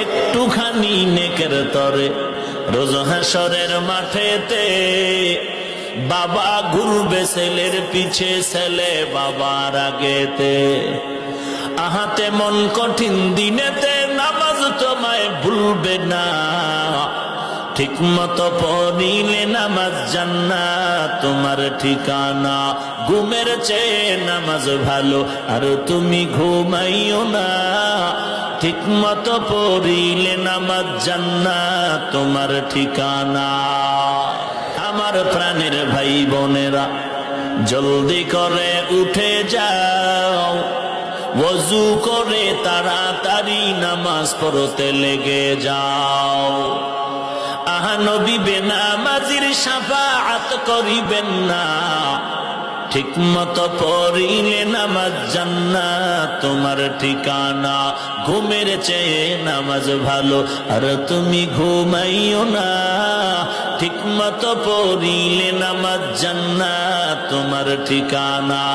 একটুখানি নেকের তরে রোজ হাসরের মাঠেতে বাবা ঘুরবে ছেলের পিছে, ছেলে বাবার আগেতে। আহাতে মন কঠিন দিনেতে নামাজ তোমায় ভুলবে না, ঠিক মতো পড়িলে নামাজ জান্নাত তোমার ঠিকানা। ঘুমের চেয়ে নামাজ ভালো আর তুমি ঘুমাইও না, ঠিক মতো পড়িলে নামাজ জান্নাত তোমার ঠিকানা। আমার প্রাণের ভাই বোনেরা, জলদি করে উঠে যাও, ওযু করে তাড়াতাড়ি নামাজ পড়তে লেগে যাও। আহা নবী বেনামাজির শাফাআত করিবেন না, ঠিক মতো পড়িলে নামাজ জান্নাত তোমার ঠিকানা। ঘুমের চেয়ে নামাজ ভালো আর তুমি ঘুমাইও না, ঠিক মতো পড়িলে নামাজ জান্নাত তোমার ঠিকানা।